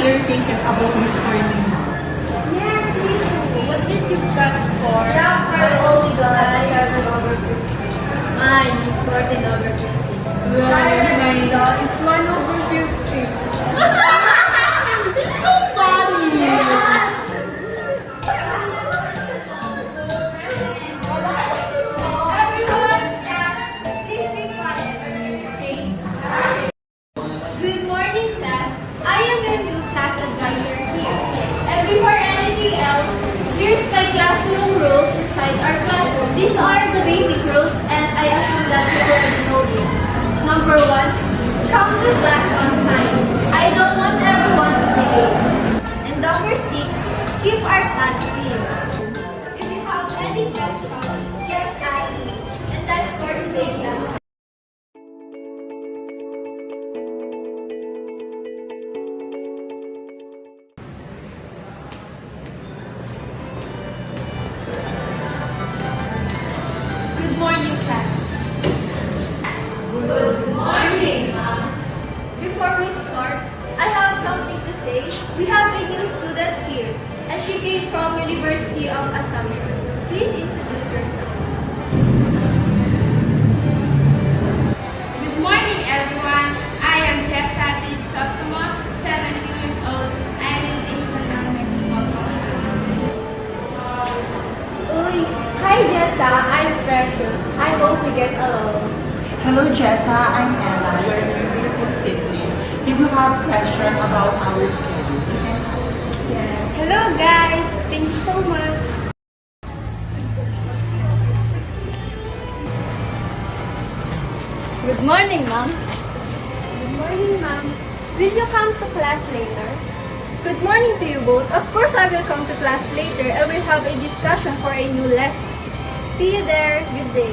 irritated about Miss Earning now. Yes, me too. What did you guys score? Yeah, I also got 7 over 50. Mine is 14 over 50. Mine is 1 over 50. It's so funny! Everyone, class, please be quiet. Good morning, class. I am your new class advisor here. And before anything else, here's my classroom rules inside our classroom. These are the basic rules, and I assume that you already know it. Number 1, come to class on time. I don't want everyone to be late. And number 6, keep our class clean. If you have any questions, just ask me. And that's for today's class. Good morning, class. Good morning, ma'am. Before we start, I have something to say. We have a new student here, and she came from University of Assumption. Please introduce yourself. Good morning, everyone. I am Jessica Sosoma, 17 years old. I live in San Juan, Mexico. Uy, hi Jessa, I'm Precious. I hope we get along. Hello Jessa, I'm Ella, your beautiful sibling. If you have question about our schedule, you can ask. Hello, guys. Thank you so much. Good morning, ma'am. Good morning, ma'am. Will you come to class later? Good morning to you both. Of course, I will come to class later and we'll have a discussion for a new lesson. See you there. Good day.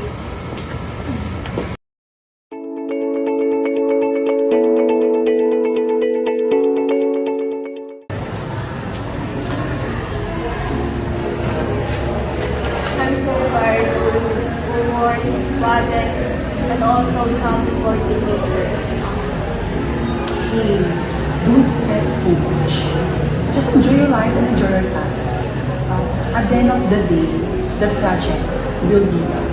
I'm so tired doing the schoolworks, project, and also we have to coordinate. Hey, don't stress too much. Just enjoy your life and enjoy your time. At the end of the day, the projects will be done.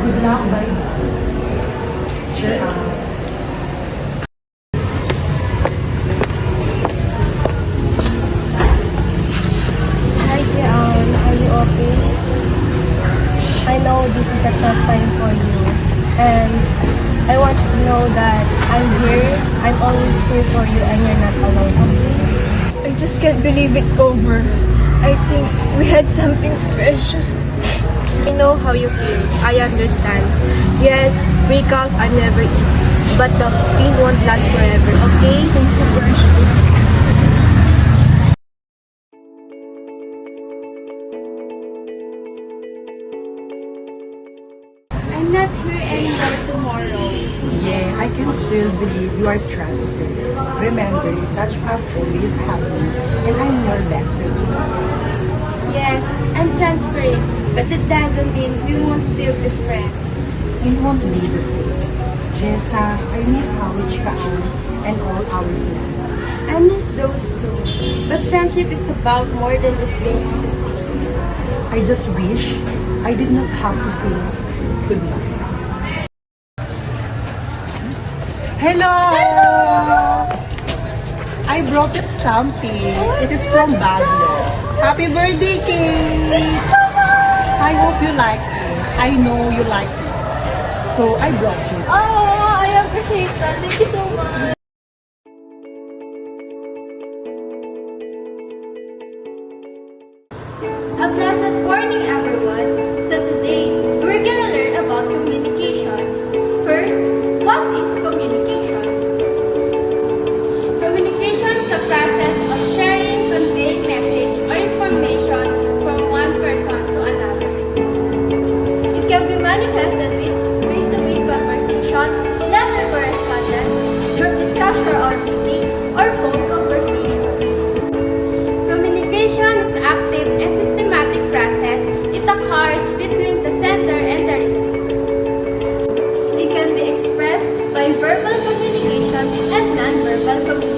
Good luck, bye. Cheer up. Hi Jeon, are you okay? I know this is a tough time for you, and I want you to know that I'm here. I'm always here for you, and you're not alone, okay? I just can't believe it's over. I think we had something special. I know how you feel. I understand. Yes, breakups are never easy, but the pain won't last forever, okay? Thank you, Precious. I'm not here anymore tomorrow. Yeah, I can still believe you are transferred. Remember that you have always had me, and I'm your best friend too. Yes, I'm transferring, but that doesn't mean we won't still be friends. It won't be the same. Jessa, I miss how we Chikaon and all our plans. I miss those too. But friendship is about more than just being on the same page. I just wish I did not have to say goodbye. Hello! I brought you something. It is from Baguio. Happy birthday, Kate! I hope you like it. I know you like it. So I brought you. Oh, I appreciate that. Thank you so much. A pleasant morning, everyone. So today, we're gonna learn about communication. First, what is communication? Communication is the process of sharing, conveying message or information from one person to another. It can be manifested with face-to-face conversation, letter correspondence, group discussion or meeting, or phone conversation. Communication is an active and systematic process. It occurs between the sender and the receiver. It can be expressed by verbal communication and non-verbal communication.